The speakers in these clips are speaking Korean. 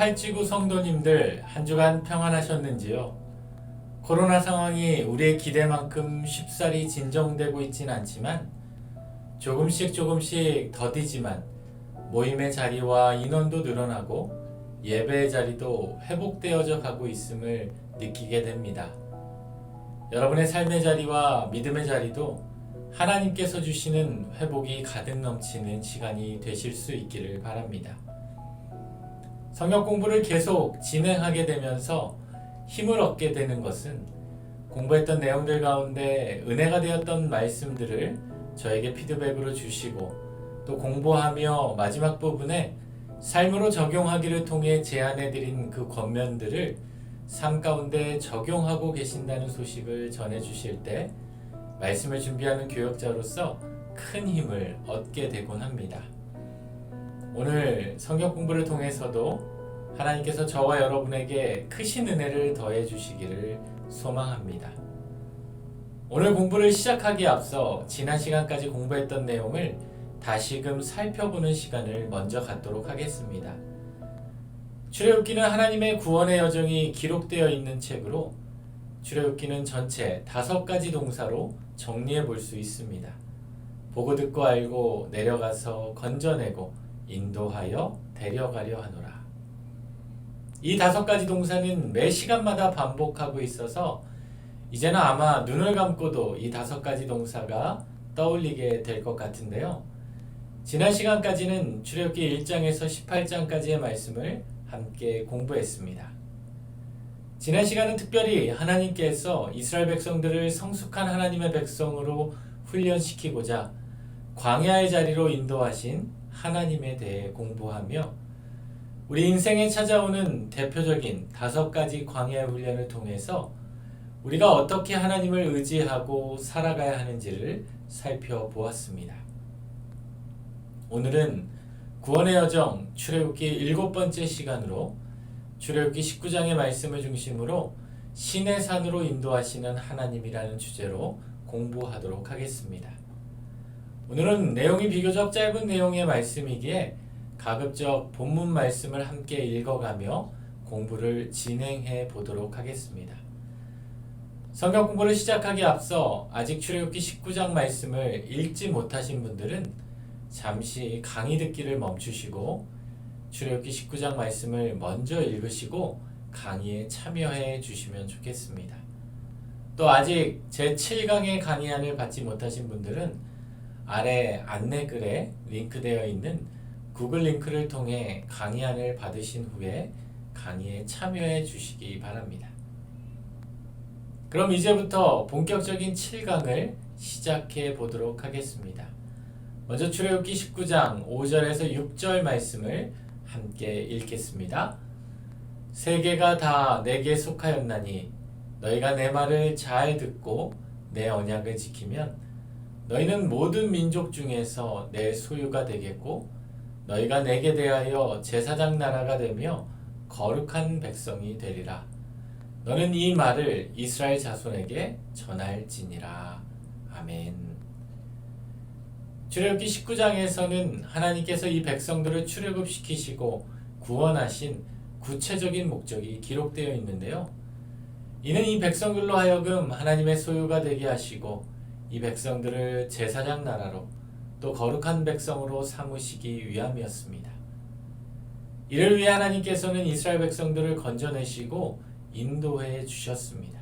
팔찌구 성도님들 한 주간 평안하셨는지요? 코로나 상황이 우리의 기대만큼 쉽사리 진정되고 있진 않지만 조금씩 더디지만 모임의 자리와 인원도 늘어나고 예배의 자리도 회복되어져 가고 있음을 느끼게 됩니다. 여러분의 삶의 자리와 믿음의 자리도 하나님께서 주시는 회복이 가득 넘치는 시간이 되실 수 있기를 바랍니다. 성경 공부를 계속 진행하게 되면서 힘을 얻게 되는 것은 공부했던 내용들 가운데 은혜가 되었던 말씀들을 저에게 피드백으로 주시고 또 공부하며 마지막 부분에 삶으로 적용하기를 통해 제안해드린 그 권면들을 삶 가운데 적용하고 계신다는 소식을 전해주실 때 말씀을 준비하는 교역자로서 큰 힘을 얻게 되곤 합니다. 오늘 성경 공부를 통해서도 하나님께서 저와 여러분에게 크신 은혜를 더해 주시기를 소망합니다. 오늘 공부를 시작하기에 앞서 지난 시간까지 공부했던 내용을 다시금 살펴보는 시간을 먼저 갖도록 하겠습니다. 출애굽기는 하나님의 구원의 여정이 기록되어 있는 책으로 출애굽기는 전체 5가지 동사로 정리해 볼 수 있습니다. 보고 듣고 알고 내려가서 건져내고 인도하여 데려가려 하노라. 이 5가지 동사는 매 시간마다 반복하고 있어서 이제는 아마 눈을 감고도 이 5가지 동사가 떠올리게 될 것 같은데요. 지난 시간까지는 출애굽기 1장에서 18장까지의 말씀을 함께 공부했습니다. 지난 시간은 특별히 하나님께서 이스라엘 백성들을 성숙한 하나님의 백성으로 훈련시키고자 광야의 자리로 인도하신 하나님에 대해 공부하며 우리 인생에 찾아오는 대표적인 5가지 광야의 훈련을 통해서 우리가 어떻게 하나님을 의지하고 살아가야 하는지를 살펴보았습니다. 오늘은 구원의 여정 출애굽기 7번째 시간으로 출애굽기 19장의 말씀을 중심으로 신의 산으로 인도하시는 하나님이라는 주제로 공부하도록 하겠습니다. 오늘은 내용이 비교적 짧은 내용의 말씀이기에 가급적 본문 말씀을 함께 읽어가며 공부를 진행해 보도록 하겠습니다. 성경 공부를 시작하기에 앞서 아직 출애굽기 19장 말씀을 읽지 못하신 분들은 잠시 강의 듣기를 멈추시고 출애굽기 19장 말씀을 먼저 읽으시고 강의에 참여해 주시면 좋겠습니다. 또 아직 제7강의 강의안을 받지 못하신 분들은 아래 안내글에 링크되어 있는 구글 링크를 통해 강의안을 받으신 후에 강의에 참여해 주시기 바랍니다. 그럼 이제부터 본격적인 7강을 시작해 보도록 하겠습니다. 먼저 출애굽기 19장 5절에서 6절 말씀을 함께 읽겠습니다. 세계가 다 내게 속하였나니 너희가 내 말을 잘 듣고 내 언약을 지키면 너희는 모든 민족 중에서 내 소유가 되겠고 너희가 내게 대하여 제사장 나라가 되며 거룩한 백성이 되리라. 너는 이 말을 이스라엘 자손에게 전할지니라. 아멘. 출애굽기 19장에서는 하나님께서 이 백성들을 출애굽시키시고 구원하신 구체적인 목적이 기록되어 있는데요. 이는 이 백성들로 하여금 하나님의 소유가 되게 하시고 이 백성들을 제사장 나라로 또 거룩한 백성으로 삼으시기 위함이었습니다. 이를 위해 하나님께서는 이스라엘 백성들을 건져내시고 인도해 주셨습니다.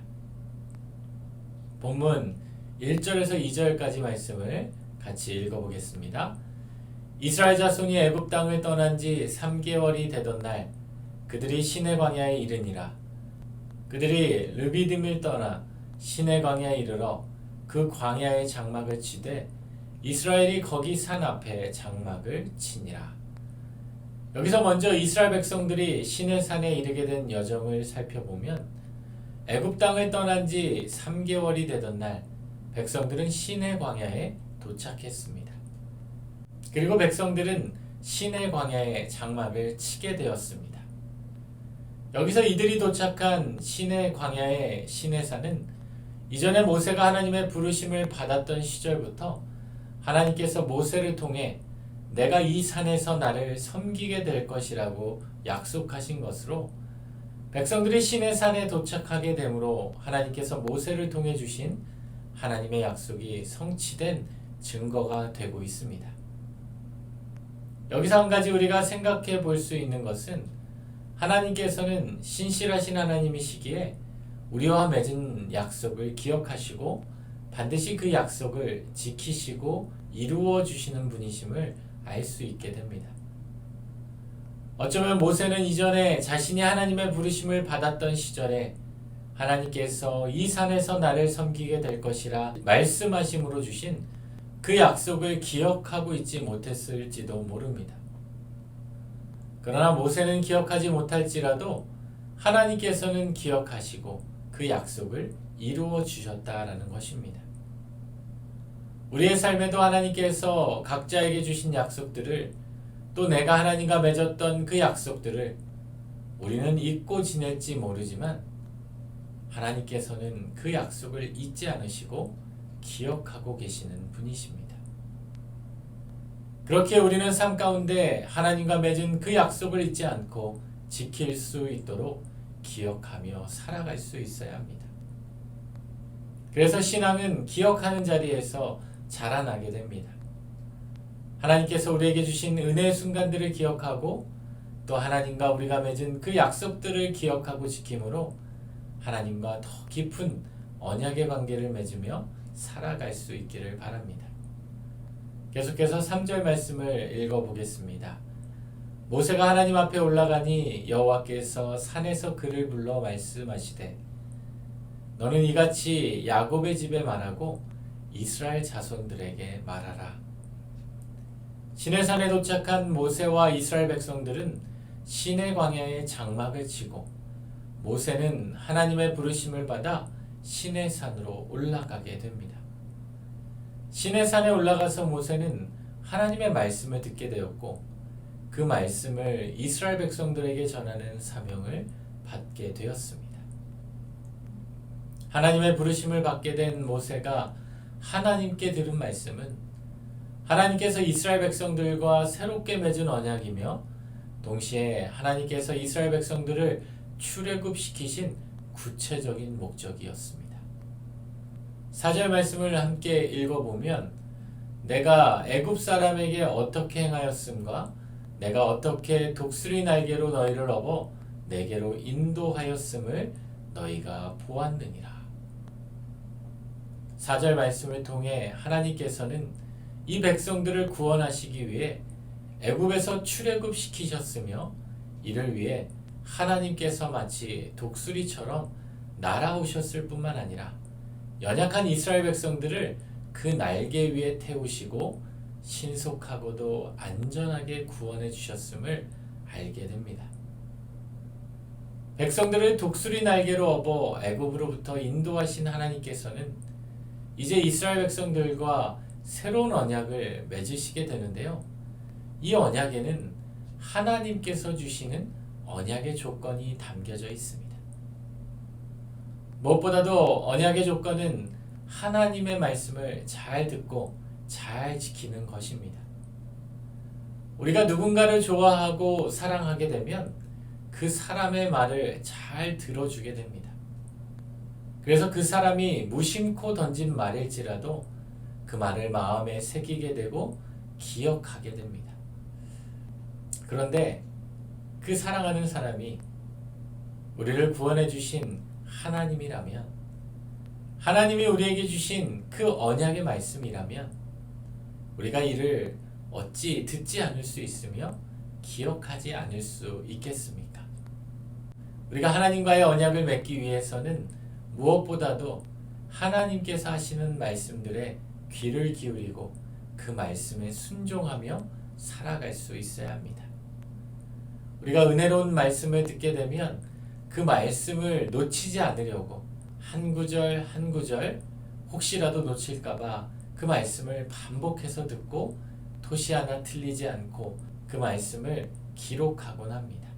본문 1절에서 2절까지 말씀을 같이 읽어보겠습니다. 이스라엘 자손이 애굽 땅을 떠난 지 3개월이 되던 날 그들이 시내 광야에 이르니라. 그들이 르비딤을 떠나 시내 광야에 이르러 그 광야의 장막을 치되 이스라엘이 거기 산 앞에 장막을 치니라. 여기서 먼저 이스라엘 백성들이 시내 산에 이르게 된 여정을 살펴보면 애굽 땅을 떠난 지 3개월이 되던 날 백성들은 시내 광야에 도착했습니다. 그리고 백성들은 시내 광야에 장막을 치게 되었습니다. 여기서 이들이 도착한 시내 광야의 시내산은 이전에 모세가 하나님의 부르심을 받았던 시절부터 하나님께서 모세를 통해 내가 이 산에서 나를 섬기게 될 것이라고 약속하신 것으로 백성들이 시내산에 도착하게 되므로 하나님께서 모세를 통해 주신 하나님의 약속이 성취된 증거가 되고 있습니다. 여기서 한 가지 우리가 생각해 볼 수 있는 것은 하나님께서는 신실하신 하나님이시기에 우리와 맺은 약속을 기억하시고 반드시 그 약속을 지키시고 이루어 주시는 분이심을 알 수 있게 됩니다. 어쩌면 모세는 이전에 자신이 하나님의 부르심을 받았던 시절에 하나님께서 이 산에서 나를 섬기게 될 것이라 말씀하심으로 주신 그 약속을 기억하고 있지 못했을지도 모릅니다. 그러나 모세는 기억하지 못할지라도 하나님께서는 기억하시고 그 약속을 이루어 주셨다라는 것입니다. 우리의 삶에도 하나님께서 각자에게 주신 약속들을 또 내가 하나님과 맺었던 그 약속들을 우리는 잊고 지낼지 모르지만 하나님께서는 그 약속을 잊지 않으시고 기억하고 계시는 분이십니다. 그렇게 우리는 삶 가운데 하나님과 맺은 그 약속을 잊지 않고 지킬 수 있도록 기억하며 살아갈 수 있어야 합니다. 그래서 신앙은 기억하는 자리에서 자라나게 됩니다. 하나님께서 우리에게 주신 은혜의 순간들을 기억하고 또 하나님과 우리가 맺은 그 약속들을 기억하고 지킴으로 하나님과 더 깊은 언약의 관계를 맺으며 살아갈 수 있기를 바랍니다. 계속해서 3절 말씀을 읽어보겠습니다. 모세가 하나님 앞에 올라가니 여호와께서 산에서 그를 불러 말씀하시되 너는 이같이 야곱의 집에 말하고 이스라엘 자손들에게 말하라. 시내산에 도착한 모세와 이스라엘 백성들은 시내 광야에 장막을 치고 모세는 하나님의 부르심을 받아 시내산으로 올라가게 됩니다. 시내산에 올라가서 모세는 하나님의 말씀을 듣게 되었고 그 말씀을 이스라엘 백성들에게 전하는 사명을 받게 되었습니다. 하나님의 부르심을 받게 된 모세가 하나님께 들은 말씀은 하나님께서 이스라엘 백성들과 새롭게 맺은 언약이며 동시에 하나님께서 이스라엘 백성들을 출애굽시키신 구체적인 목적이었습니다. 4절 말씀을 함께 읽어보면 내가 애굽 사람에게 어떻게 행하였음과 내가 어떻게 독수리 날개로 너희를 업어 내게로 인도하였음을 너희가 보았느니라. 4절 말씀을 통해 하나님께서는 이 백성들을 구원하시기 위해 애굽에서 출애굽시키셨으며 이를 위해 하나님께서 마치 독수리처럼 날아오셨을 뿐만 아니라 연약한 이스라엘 백성들을 그 날개 위에 태우시고 신속하고도 안전하게 구원해 주셨음을 알게 됩니다. 백성들을 독수리 날개로 업어 애굽으로부터 인도하신 하나님께서는 이제 이스라엘 백성들과 새로운 언약을 맺으시게 되는데요. 이 언약에는 하나님께서 주시는 언약의 조건이 담겨져 있습니다. 무엇보다도 언약의 조건은 하나님의 말씀을 잘 듣고 잘 지키는 것입니다. 우리가 누군가를 좋아하고 사랑하게 되면 그 사람의 말을 잘 들어주게 됩니다. 그래서 그 사람이 무심코 던진 말일지라도 그 말을 마음에 새기게 되고 기억하게 됩니다. 그런데 그 사랑하는 사람이 우리를 구원해 주신 하나님이라면, 하나님이 우리에게 주신 그 언약의 말씀이라면 우리가 이를 어찌 듣지 않을 수 있으며 기억하지 않을 수 있겠습니까? 우리가 하나님과의 언약을 맺기 위해서는 무엇보다도 하나님께서 하시는 말씀들에 귀를 기울이고 그 말씀에 순종하며 살아갈 수 있어야 합니다. 우리가 은혜로운 말씀을 듣게 되면 그 말씀을 놓치지 않으려고 한 구절 한 구절 혹시라도 놓칠까봐 그 말씀을 반복해서 듣고 토시 하나 틀리지 않고 그 말씀을 기록하곤 합니다.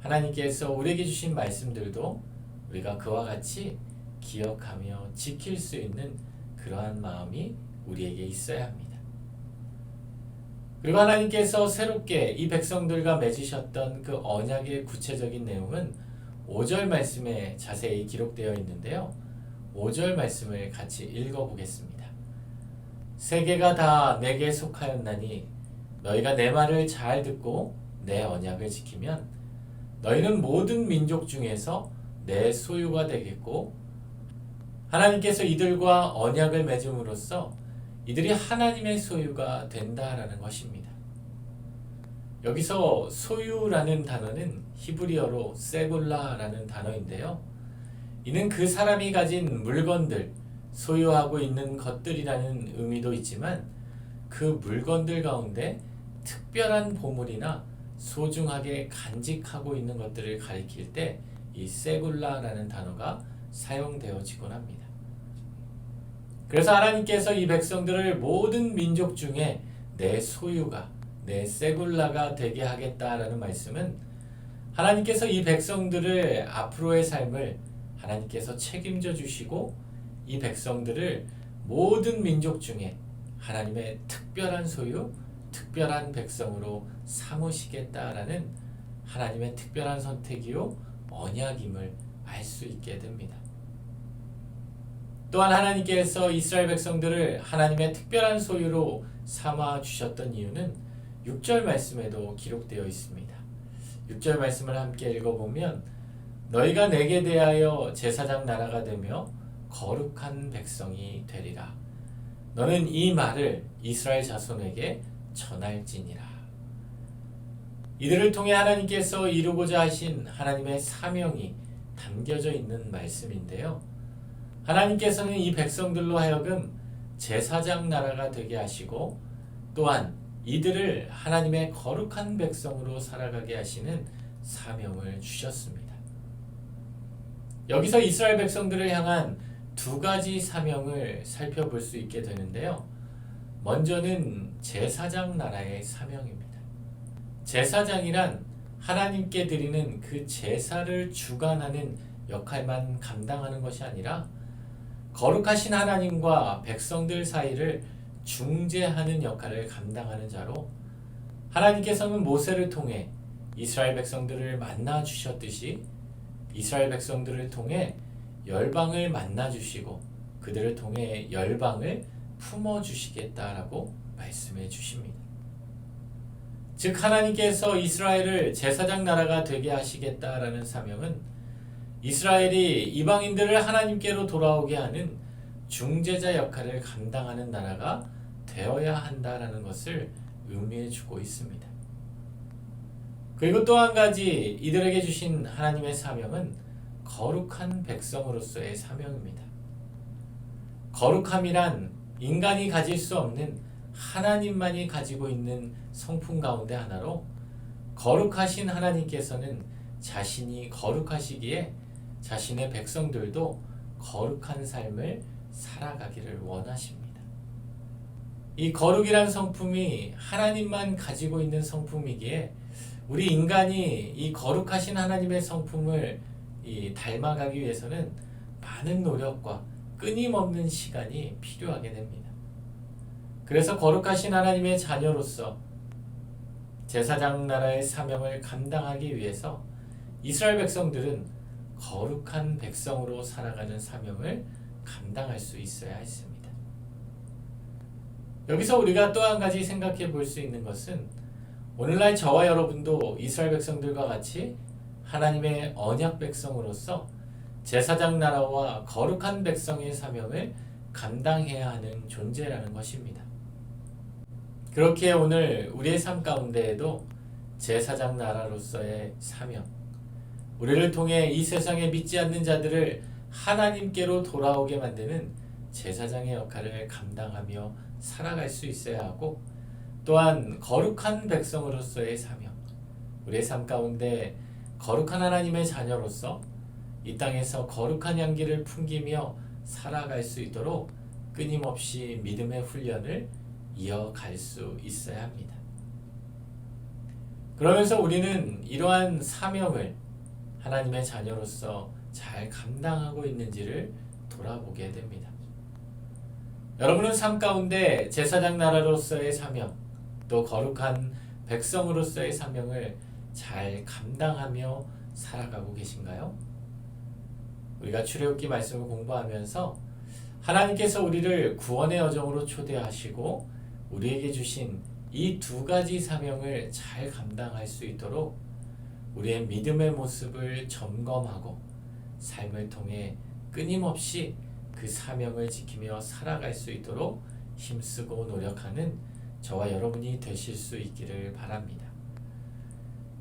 하나님께서 우리에게 주신 말씀들도 우리가 그와 같이 기억하며 지킬 수 있는 그러한 마음이 우리에게 있어야 합니다. 그리고 하나님께서 새롭게 이 백성들과 맺으셨던 그 언약의 구체적인 내용은 5절 말씀에 자세히 기록되어 있는데요. 5절 말씀을 같이 읽어보겠습니다. 세계가 다 내게 속하였나니 너희가 내 말을 잘 듣고 내 언약을 지키면 너희는 모든 민족 중에서 내 소유가 되겠고 하나님께서 이들과 언약을 맺음으로써 이들이 하나님의 소유가 된다라는 것입니다. 여기서 소유라는 단어는 히브리어로 세굴라라는 단어인데요. 이는 그 사람이 가진 물건들, 소유하고 있는 것들이라는 의미도 있지만 그 물건들 가운데 특별한 보물이나 소중하게 간직하고 있는 것들을 가리킬 때 이 세굴라라는 단어가 사용되어지곤 합니다. 그래서 하나님께서 이 백성들을 모든 민족 중에 내 소유가, 내 세굴라가 되게 하겠다라는 말씀은 하나님께서 이 백성들을 앞으로의 삶을 하나님께서 책임져 주시고 이 백성들을 모든 민족 중에 하나님의 특별한 소유, 특별한 백성으로 삼으시겠다라는 하나님의 특별한 선택이요 언약임을 알 수 있게 됩니다. 또한 하나님께서 이스라엘 백성들을 하나님의 특별한 소유로 삼아 주셨던 이유는 6절 말씀에도 기록되어 있습니다. 6절 말씀을 함께 읽어보면 너희가 내게 대하여 제사장 나라가 되며 거룩한 백성이 되리라. 너는 이 말을 이스라엘 자손에게 전할지니라. 이들을 통해 하나님께서 이루고자 하신 하나님의 사명이 담겨져 있는 말씀인데요. 하나님께서는 이 백성들로 하여금 제사장 나라가 되게 하시고 또한 이들을 하나님의 거룩한 백성으로 살아가게 하시는 사명을 주셨습니다. 여기서 이스라엘 백성들을 향한 두 가지 사명을 살펴볼 수 있게 되는데요. 먼저는 제사장 나라의 사명입니다. 제사장이란 하나님께 드리는 그 제사를 주관하는 역할만 감당하는 것이 아니라 거룩하신 하나님과 백성들 사이를 중재하는 역할을 감당하는 자로 하나님께서는 모세를 통해 이스라엘 백성들을 만나 주셨듯이 이스라엘 백성들을 통해 열방을 만나 주시고 그들을 통해 열방을 품어 주시겠다라고 말씀해 주십니다. 즉 하나님께서 이스라엘을 제사장 나라가 되게 하시겠다라는 사명은 이스라엘이 이방인들을 하나님께로 돌아오게 하는 중재자 역할을 감당하는 나라가 되어야 한다라는 것을 의미해 주고 있습니다. 그리고 또 한 가지 이들에게 주신 하나님의 사명은 거룩한 백성으로서의 사명입니다. 거룩함이란 인간이 가질 수 없는 하나님만이 가지고 있는 성품 가운데 하나로 거룩하신 하나님께서는 자신이 거룩하시기에 자신의 백성들도 거룩한 삶을 살아가기를 원하십니다. 이 거룩이란 성품이 하나님만 가지고 있는 성품이기에 우리 인간이 이 거룩하신 하나님의 성품을 닮아가기 위해서는 많은 노력과 끊임없는 시간이 필요하게 됩니다. 그래서 거룩하신 하나님의 자녀로서 제사장 나라의 사명을 감당하기 위해서 이스라엘 백성들은 거룩한 백성으로 살아가는 사명을 감당할 수 있어야 했습니다. 여기서 우리가 또 한 가지 생각해 볼 수 있는 것은 오늘날 저와 여러분도 이스라엘 백성들과 같이 하나님의 언약 백성으로서 제사장 나라와 거룩한 백성의 사명을 감당해야 하는 존재라는 것입니다. 그렇게 오늘 우리의 삶 가운데에도 제사장 나라로서의 사명, 우리를 통해 이 세상에 믿지 않는 자들을 하나님께로 돌아오게 만드는 제사장의 역할을 감당하며 살아갈 수 있어야 하고 또한 거룩한 백성으로서의 사명, 우리의 삶 가운데 거룩한 하나님의 자녀로서 이 땅에서 거룩한 향기를 풍기며 살아갈 수 있도록 끊임없이 믿음의 훈련을 이어갈 수 있어야 합니다. 그러면서 우리는 이러한 사명을 하나님의 자녀로서 잘 감당하고 있는지를 돌아보게 됩니다. 여러분은 삶 가운데 제사장 나라로서의 사명, 또 거룩한 백성으로서의 사명을 잘 감당하며 살아가고 계신가요? 우리가 출애굽기 말씀을 공부하면서 하나님께서 우리를 구원의 여정으로 초대하시고 우리에게 주신 이 두 가지 사명을 잘 감당할 수 있도록 우리의 믿음의 모습을 점검하고 삶을 통해 끊임없이 그 사명을 지키며 살아갈 수 있도록 힘쓰고 노력하는 저와 여러분이 되실 수 있기를 바랍니다.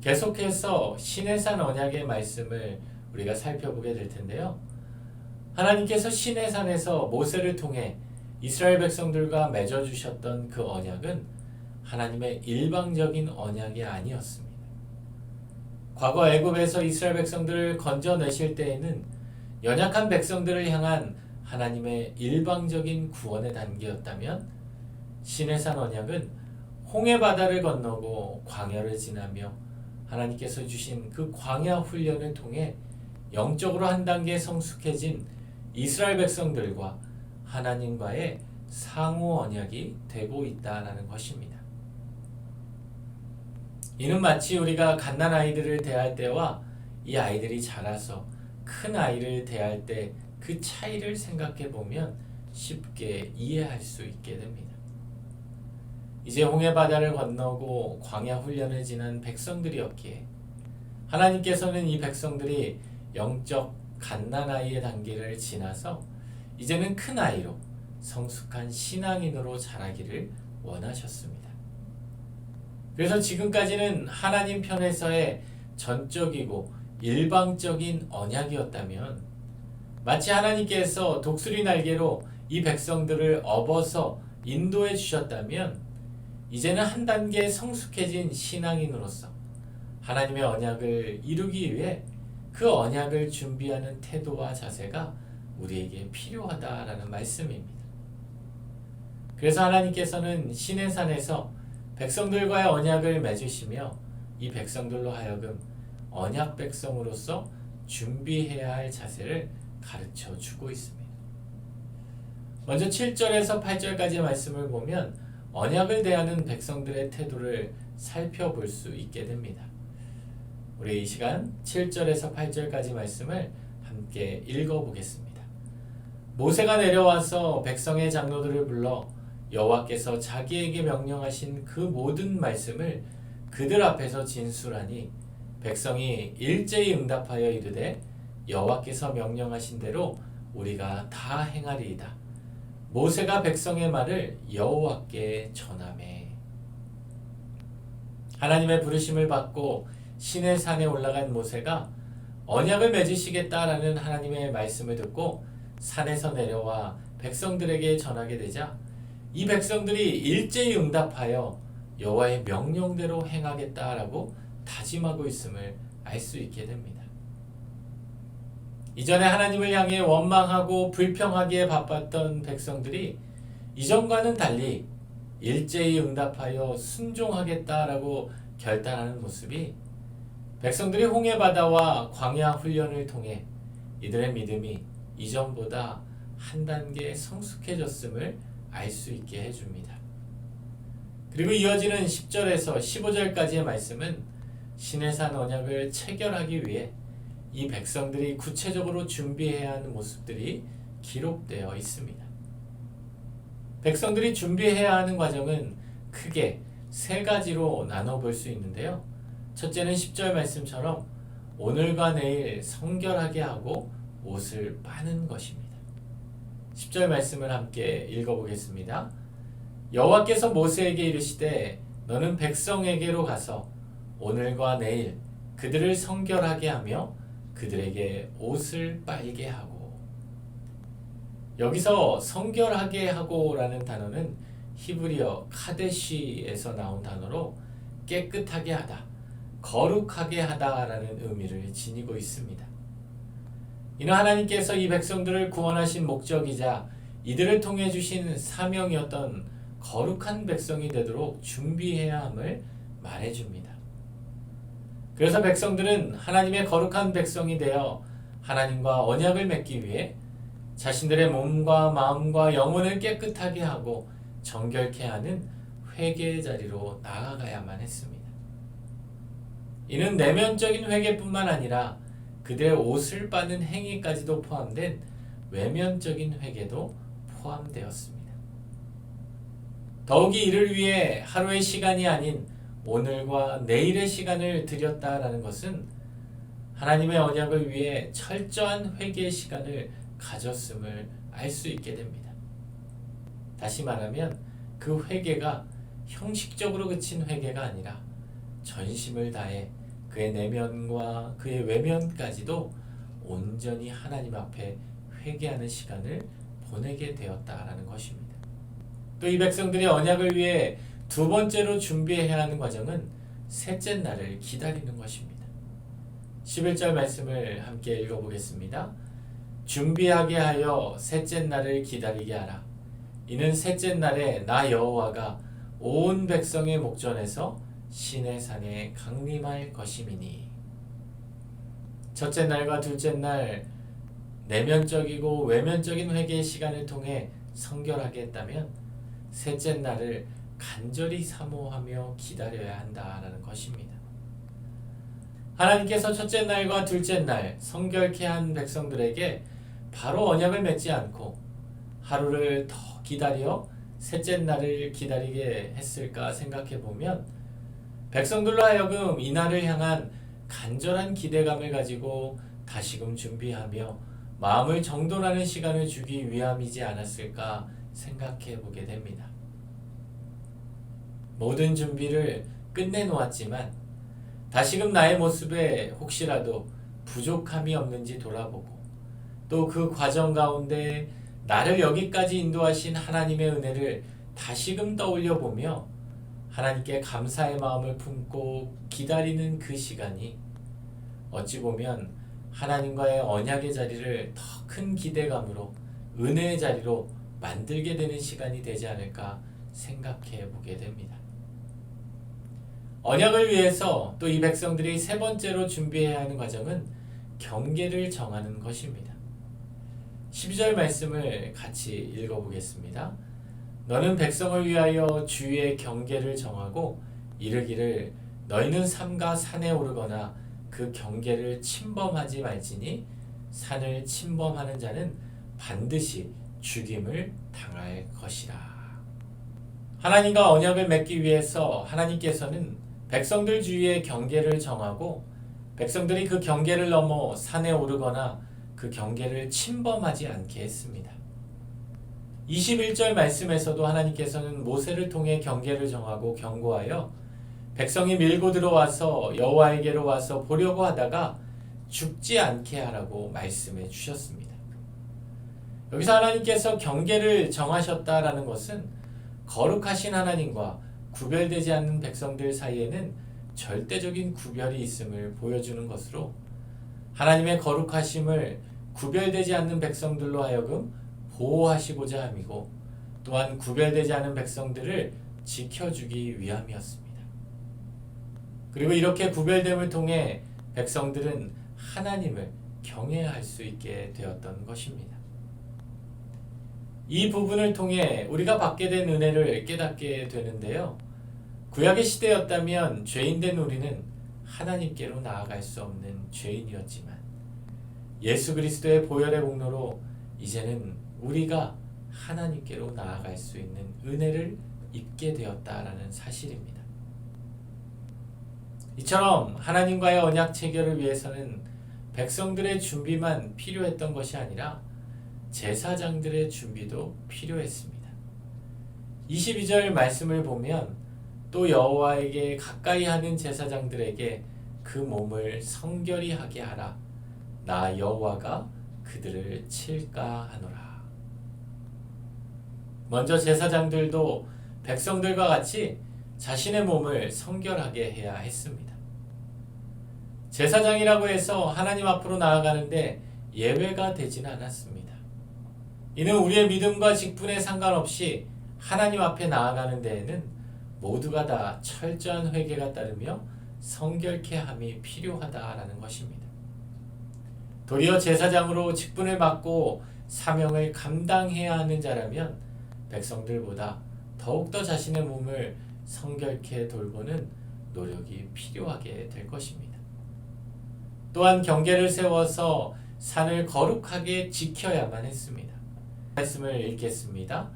계속해서 시내산 언약의 말씀을 우리가 살펴보게 될 텐데요. 하나님께서 시내산에서 모세를 통해 이스라엘 백성들과 맺어주셨던 그 언약은 하나님의 일방적인 언약이 아니었습니다. 과거 애굽에서 이스라엘 백성들을 건져내실 때에는 연약한 백성들을 향한 하나님의 일방적인 구원의 단계였다면 시내산 언약은 홍해 바다를 건너고 광야를 지나며 하나님께서 주신 그 광야 훈련을 통해 영적으로 한 단계 성숙해진 이스라엘 백성들과 하나님과의 상호 언약이 되고 있다는 것입니다. 이는 마치 우리가 갓난 아이들을 대할 때와 이 아이들이 자라서 큰 아이를 대할 때 그 차이를 생각해 보면 쉽게 이해할 수 있게 됩니다. 이제 홍해 바다를 건너고 광야 훈련을 지난 백성들이었기에 하나님께서는 이 백성들이 영적 갓난아이의 단계를 지나서 이제는 큰 아이로 성숙한 신앙인으로 자라기를 원하셨습니다. 그래서 지금까지는 하나님 편에서의 전적이고 일방적인 언약이었다면 마치 하나님께서 독수리 날개로 이 백성들을 업어서 인도해 주셨다면 이제는 한 단계 성숙해진 신앙인으로서 하나님의 언약을 이루기 위해 그 언약을 준비하는 태도와 자세가 우리에게 필요하다라는 말씀입니다. 그래서 하나님께서는 시내산에서 백성들과의 언약을 맺으시며 이 백성들로 하여금 언약 백성으로서 준비해야 할 자세를 가르쳐 주고 있습니다. 먼저 7절에서 8절까지의 말씀을 보면 언약을 대하는 백성들의 태도를 살펴볼 수 있게 됩니다. 우리 이 시간 7절에서 8절까지 말씀을 함께 읽어보겠습니다. 모세가 내려와서 백성의 장로들을 불러 여호와께서 자기에게 명령하신 그 모든 말씀을 그들 앞에서 진술하니 백성이 일제히 응답하여 이르되 여호와께서 명령하신 대로 우리가 다 행하리이다. 모세가 백성의 말을 여호와께 전하매. 하나님의 부르심을 받고 시내산에 올라간 모세가 언약을 맺으시겠다라는 하나님의 말씀을 듣고 산에서 내려와 백성들에게 전하게 되자 이 백성들이 일제히 응답하여 여호와의 명령대로 행하겠다라고 다짐하고 있음을 알 수 있게 됩니다. 이전에 하나님을 향해 원망하고 불평하기에 바빴던 백성들이 이전과는 달리 일제히 응답하여 순종하겠다라고 결단하는 모습이 백성들이 홍해바다와 광야 훈련을 통해 이들의 믿음이 이전보다 한 단계 성숙해졌음을 알 수 있게 해줍니다. 그리고 이어지는 10절에서 15절까지의 말씀은 시내산 언약을 체결하기 위해 이 백성들이 구체적으로 준비해야 하는 모습들이 기록되어 있습니다. 백성들이 준비해야 하는 과정은 크게 세 가지로 나눠볼 수 있는데요. 첫째는 10절 말씀처럼 오늘과 내일 성결하게 하고 옷을 빠는 것입니다. 10절 말씀을 함께 읽어보겠습니다. 여호와께서 모세에게 이르시되 너는 백성에게로 가서 오늘과 내일 그들을 성결하게 하며 그들에게 옷을 빨게 하고. 여기서 성결하게 하고 라는 단어는 히브리어 카데시에서 나온 단어로 깨끗하게 하다, 거룩하게 하다 라는 의미를 지니고 있습니다. 이는 하나님께서 이 백성들을 구원하신 목적이자 이들을 통해 주신 사명이었던 거룩한 백성이 되도록 준비해야 함을 말해줍니다. 그래서 백성들은 하나님의 거룩한 백성이 되어 하나님과 언약을 맺기 위해 자신들의 몸과 마음과 영혼을 깨끗하게 하고 정결케 하는 회개의 자리로 나아가야만 했습니다. 이는 내면적인 회개뿐만 아니라 그들의 옷을 빠는 행위까지도 포함된 외면적인 회개도 포함되었습니다. 더욱이 이를 위해 하루의 시간이 아닌 오늘과 내일의 시간을 들였다라는 것은 하나님의 언약을 위해 철저한 회개의 시간을 가졌음을 알 수 있게 됩니다. 다시 말하면 그 회개가 형식적으로 그친 회개가 아니라 전심을 다해 그의 내면과 그의 외면까지도 온전히 하나님 앞에 회개하는 시간을 보내게 되었다라는 것입니다. 또 이 백성들이 언약을 위해 두 번째로 준비해야 하는 과정은 셋째 날을 기다리는 것입니다. 11절 말씀을 함께 읽어보겠습니다. 준비하게 하여 셋째 날을 기다리게 하라. 이는 셋째 날에 나 여호와가 온 백성의 목전에서 시내 산에 강림할 것임이니. 첫째 날과 둘째 날 내면적이고 외면적인 회개의 시간을 통해 성결하게 했다면 셋째 날을 간절히 사모하며 기다려야 한다라는 것입니다. 하나님께서 첫째 날과 둘째 날 성결케 한 백성들에게 바로 언약을 맺지 않고 하루를 더 기다려 셋째 날을 기다리게 했을까 생각해 보면 백성들로 하여금 이 날을 향한 간절한 기대감을 가지고 다시금 준비하며 마음을 정돈하는 시간을 주기 위함이지 않았을까 생각해 보게 됩니다. 모든 준비를 끝내놓았지만 다시금 나의 모습에 혹시라도 부족함이 없는지 돌아보고 또 그 과정 가운데 나를 여기까지 인도하신 하나님의 은혜를 다시금 떠올려 보며 하나님께 감사의 마음을 품고 기다리는 그 시간이 어찌 보면 하나님과의 언약의 자리를 더 큰 기대감으로 은혜의 자리로 만들게 되는 시간이 되지 않을까 생각해 보게 됩니다. 언약을 위해서 또 이 백성들이 세 번째로 준비해야 하는 과정은 경계를 정하는 것입니다. 12절 말씀을 같이 읽어보겠습니다. 너는 백성을 위하여 주의 경계를 정하고 이르기를 너희는 삼가 산에 오르거나 그 경계를 침범하지 말지니 산을 침범하는 자는 반드시 죽임을 당할 것이라. 하나님과 언약을 맺기 위해서 하나님께서는 백성들 주위에 경계를 정하고 백성들이 그 경계를 넘어 산에 오르거나 그 경계를 침범하지 않게 했습니다. 21절 말씀에서도 하나님께서는 모세를 통해 경계를 정하고 경고하여 백성이 밀고 들어와서 여호와에게로 와서 보려고 하다가 죽지 않게 하라고 말씀해 주셨습니다. 여기서 하나님께서 경계를 정하셨다라는 것은 거룩하신 하나님과 구별되지 않는 백성들 사이에는 절대적인 구별이 있음을 보여주는 것으로 하나님의 거룩하심을 구별되지 않는 백성들로 하여금 보호하시고자 함이고 또한 구별되지 않은 백성들을 지켜주기 위함이었습니다. 그리고 이렇게 구별됨을 통해 백성들은 하나님을 경외할 수 있게 되었던 것입니다. 이 부분을 통해 우리가 받게 된 은혜를 깨닫게 되는데요. 구약의 시대였다면 죄인된 우리는 하나님께로 나아갈 수 없는 죄인이었지만 예수 그리스도의 보혈의 공로로 이제는 우리가 하나님께로 나아갈 수 있는 은혜를 입게 되었다라는 사실입니다. 이처럼 하나님과의 언약 체결을 위해서는 백성들의 준비만 필요했던 것이 아니라 제사장들의 준비도 필요했습니다. 22절 말씀을 보면 또 여호와에게 가까이 하는 제사장들에게 그 몸을 성결히 하게 하라. 나 여호와가 그들을 칠까 하노라. 먼저 제사장들도 백성들과 같이 자신의 몸을 성결하게 해야 했습니다. 제사장이라고 해서 하나님 앞으로 나아가는데 예외가 되지는 않았습니다. 이는 우리의 믿음과 직분에 상관없이 하나님 앞에 나아가는 데에는 모두가 다 철저한 회개가 따르며 성결케 함이 필요하다라는 것입니다. 도리어 제사장으로 직분을 맡고 사명을 감당해야 하는 자라면 백성들보다 더욱더 자신의 몸을 성결케 돌보는 노력이 필요하게 될 것입니다. 또한 경계를 세워서 산을 거룩하게 지켜야만 했습니다. 말씀을 읽겠습니다.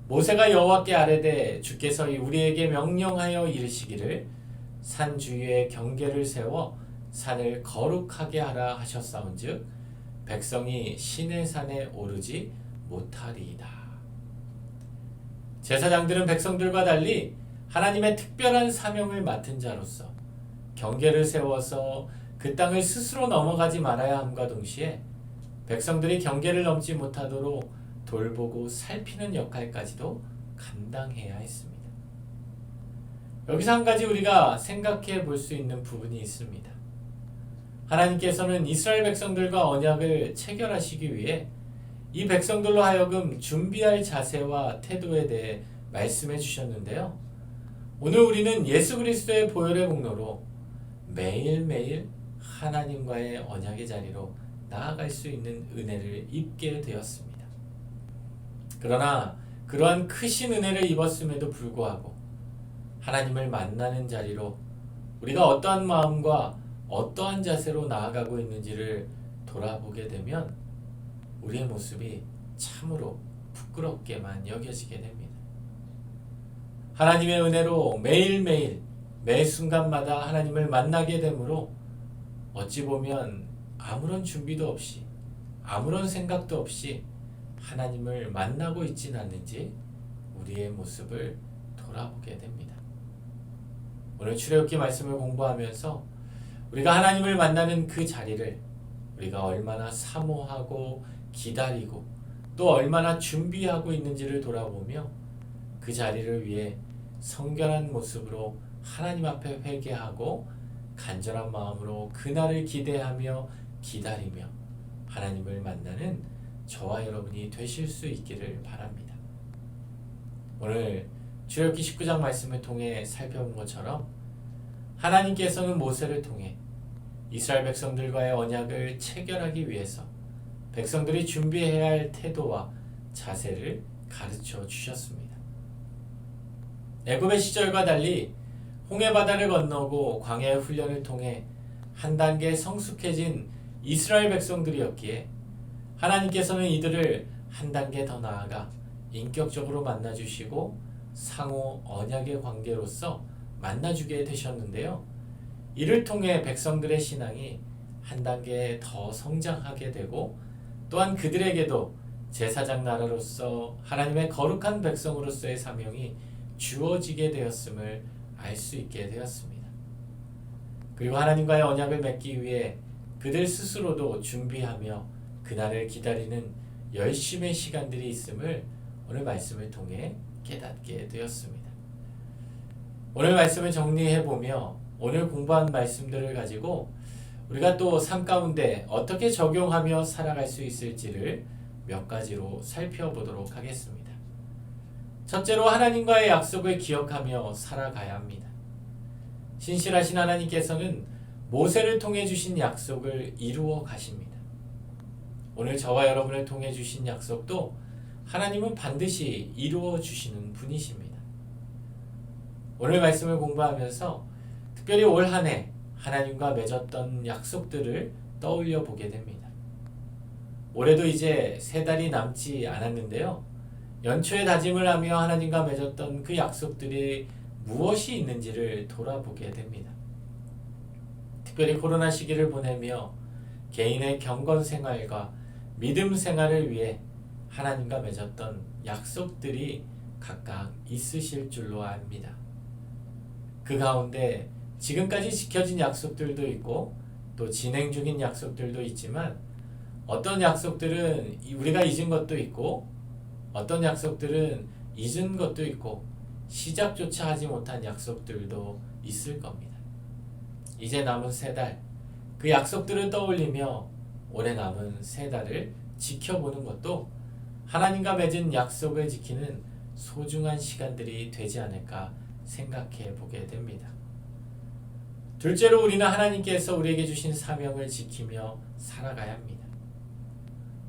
모세가 여호와께 아뢰되 주께서 우리에게 명령하여 이르시기를 산 주위에 경계를 세워 산을 거룩하게 하라 하셨사온즉 백성이 시내 산에 오르지 못하리이다. 제사장들은 백성들과 달리 하나님의 특별한 사명을 맡은 자로서 경계를 세워서 그 땅을 스스로 넘어가지 말아야 함과 동시에 백성들이 경계를 넘지 못하도록 돌보고 살피는 역할까지도 감당해야 했습니다. 여기서 한 가지 우리가 생각해 볼 수 있는 부분이 있습니다. 하나님께서는 이스라엘 백성들과 언약을 체결하시기 위해 이 백성들로 하여금 준비할 자세와 태도에 대해 말씀해 주셨는데요. 오늘 우리는 예수 그리스도의 보혈의 공로로 매일매일 하나님과의 언약의 자리로 나아갈 수 있는 은혜를 입게 되었습니다. 그러나 그러한 크신 은혜를 입었음에도 불구하고 하나님을 만나는 자리로 우리가 어떠한 마음과 어떠한 자세로 나아가고 있는지를 돌아보게 되면 우리의 모습이 참으로 부끄럽게만 여겨지게 됩니다. 하나님의 은혜로 매일매일 매 순간마다 하나님을 만나게 되므로 어찌 보면 아무런 준비도 없이 아무런 생각도 없이 하나님을 만나고 있진 않는지 우리의 모습을 돌아보게 됩니다. 오늘 출애굽기 말씀을 공부하면서 우리가 하나님을 만나는 그 자리를 우리가 얼마나 사모하고 기다리고 또 얼마나 준비하고 있는지를 돌아보며 그 자리를 위해 성결한 모습으로 하나님 앞에 회개하고 간절한 마음으로 그날을 기대하며 기다리며 하나님을 만나는 저와 여러분이 되실 수 있기를 바랍니다. 오늘 출애굽기 19장 말씀을 통해 살펴본 것처럼 하나님께서는 모세를 통해 이스라엘 백성들과의 언약을 체결하기 위해서 백성들이 준비해야 할 태도와 자세를 가르쳐 주셨습니다. 애굽의 시절과 달리 홍해바다를 건너고 광야의 훈련을 통해 한 단계 성숙해진 이스라엘 백성들이었기에 하나님께서는 이들을 한 단계 더 나아가 인격적으로 만나주시고 상호 언약의 관계로서 만나주게 되셨는데요. 이를 통해 백성들의 신앙이 한 단계 더 성장하게 되고 또한 그들에게도 제사장 나라로서 하나님의 거룩한 백성으로서의 사명이 주어지게 되었음을 알 수 있게 되었습니다. 그리고 하나님과의 언약을 맺기 위해 그들 스스로도 준비하며 그날을 기다리는 열심의 시간들이 있음을 오늘 말씀을 통해 깨닫게 되었습니다. 오늘 말씀을 정리해보며 오늘 공부한 말씀들을 가지고 우리가 또 삶 가운데 어떻게 적용하며 살아갈 수 있을지를 몇 가지로 살펴보도록 하겠습니다. 첫째로 하나님과의 약속을 기억하며 살아가야 합니다. 신실하신 하나님께서는 모세를 통해 주신 약속을 이루어 가십니다. 오늘 저와 여러분을 통해 주신 약속도 하나님은 반드시 이루어 주시는 분이십니다. 오늘 말씀을 공부하면서 특별히 올 한 해 하나님과 맺었던 약속들을 떠올려 보게 됩니다. 올해도 이제 3달이 남지 않았는데요. 연초에 다짐을 하며 하나님과 맺었던 그 약속들이 무엇이 있는지를 돌아보게 됩니다. 특별히 코로나 시기를 보내며 개인의 경건 생활과 믿음 생활을 위해 하나님과 맺었던 약속들이 각각 있으실 줄로 압니다. 그 가운데 지금까지 지켜진 약속들도 있고 또 진행 중인 약속들도 있지만 어떤 약속들은 우리가 잊은 것도 있고 어떤 약속들은 잊은 것도 있고 시작조차 하지 못한 약속들도 있을 겁니다. 이제 남은 3달 그 약속들을 떠올리며 올해 남은 3달을 지켜보는 것도 하나님과 맺은 약속을 지키는 소중한 시간들이 되지 않을까 생각해 보게 됩니다. 둘째로 우리는 하나님께서 우리에게 주신 사명을 지키며 살아가야 합니다.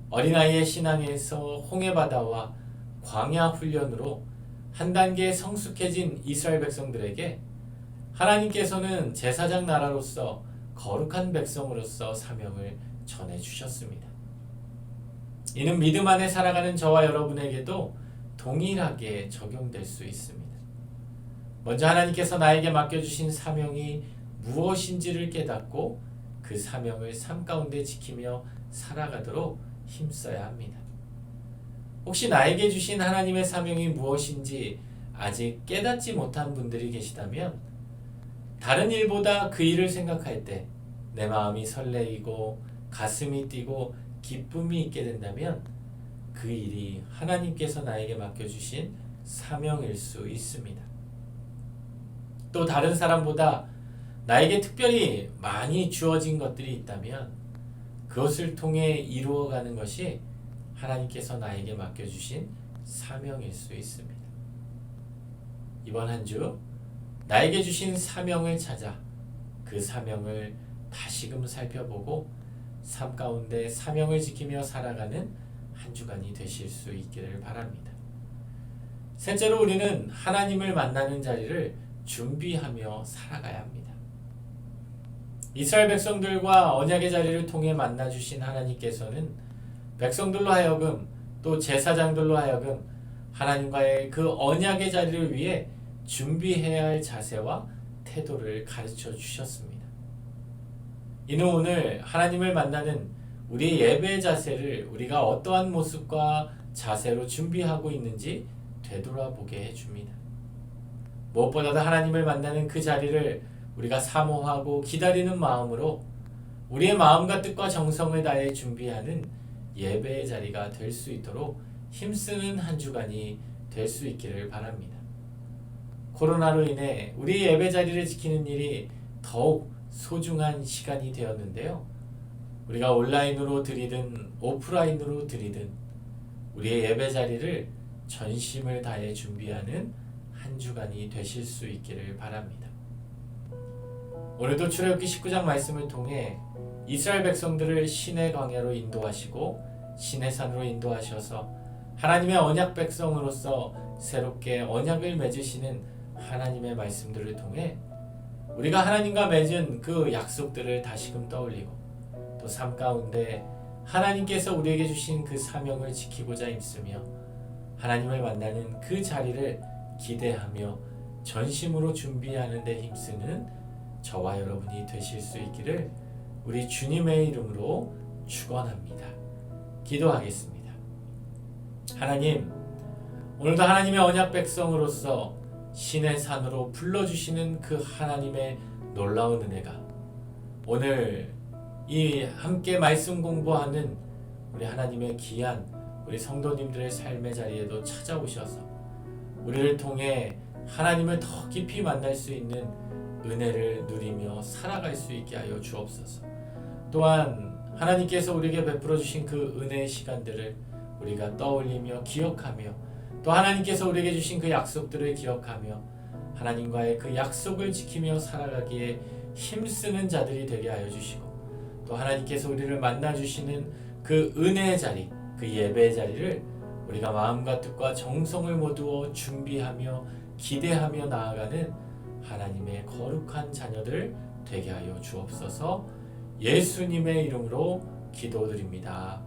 어린아이의 신앙에서 홍해바다와 광야 훈련으로 한 단계 성숙해진 이스라엘 백성들에게 하나님께서는 제사장 나라로서 거룩한 백성으로서 사명을 전해주셨습니다. 이는 믿음 안에 살아가는 저와 여러분에게도 동일하게 적용될 수 있습니다. 먼저 하나님께서 나에게 맡겨주신 사명이 무엇인지를 깨닫고 그 사명을 삶 가운데 지키며 살아가도록 힘써야 합니다. 혹시 나에게 주신 하나님의 사명이 무엇인지 아직 깨닫지 못한 분들이 계시다면 다른 일보다 그 일을 생각할 때 내 마음이 설레이고 가슴이 뛰고 기쁨이 있게 된다면 그 일이 하나님께서 나에게 맡겨주신 사명일 수 있습니다. 또 다른 사람보다 나에게 특별히 많이 주어진 것들이 있다면 그것을 통해 이루어가는 것이 하나님께서 나에게 맡겨주신 사명일 수 있습니다. 이번 한 주 나에게 주신 사명을 찾아 그 사명을 다시금 살펴보고 삶 가운데 사명을 지키며 살아가는 한 주간이 되실 수 있기를 바랍니다. 셋째로 우리는 하나님을 만나는 자리를 준비하며 살아가야 합니다. 이스라엘 백성들과 언약의 자리를 통해 만나주신 하나님께서는 백성들로 하여금 또 제사장들로 하여금 하나님과의 그 언약의 자리를 위해 준비해야 할 자세와 태도를 가르쳐 주셨습니다. 이는 오늘 하나님을 만나는 우리의 예배 자세를 우리가 어떠한 모습과 자세로 준비하고 있는지 되돌아보게 해줍니다. 무엇보다도 하나님을 만나는 그 자리를 우리가 사모하고 기다리는 마음으로 우리의 마음과 뜻과 정성을 다해 준비하는 예배의 자리가 될 수 있도록 힘쓰는 한 주간이 될 수 있기를 바랍니다. 코로나로 인해 우리 예배 자리를 지키는 일이 더욱 소중한 시간이 되었는데요. 우리가 온라인으로 드리든 오프라인으로 드리든 우리의 예배 자리를 전심을 다해 준비하는 한 주간이 되실 수 있기를 바랍니다. 오늘도 출애굽기 19장 말씀을 통해 이스라엘 백성들을 신의 광야로 인도하시고 신의 산으로 인도하셔서 하나님의 언약 백성으로서 새롭게 언약을 맺으시는 하나님의 말씀들을 통해 우리가 하나님과 맺은 그 약속들을 다시금 떠올리고 또 삶 가운데 하나님께서 우리에게 주신 그 사명을 지키고자 힘쓰며 하나님을 만나는 그 자리를 기대하며 전심으로 준비하는 데 힘쓰는 저와 여러분이 되실 수 있기를 우리 주님의 이름으로 축원합니다. 기도하겠습니다. 하나님, 오늘도 하나님의 언약 백성으로서 신의 산으로 불러주시는 그 하나님의 놀라운 은혜가 오늘 이 함께 말씀 공부하는 우리 하나님의 귀한 우리 성도님들의 삶의 자리에도 찾아오셔서 우리를 통해 하나님을 더 깊이 만날 수 있는 은혜를 누리며 살아갈 수 있게 하여 주옵소서. 또한 하나님께서 우리에게 베풀어 주신 그 은혜의 시간들을 우리가 떠올리며 기억하며 또 하나님께서 우리에게 주신 그 약속들을 기억하며 하나님과의 그 약속을 지키며 살아가기에 힘쓰는 자들이 되게 하여 주시고 또 하나님께서 우리를 만나주시는 그 은혜의 자리, 그 예배의 자리를 우리가 마음과 뜻과 정성을 모두어 준비하며 기대하며 나아가는 하나님의 거룩한 자녀들 되게 하여 주옵소서. 예수님의 이름으로 기도드립니다.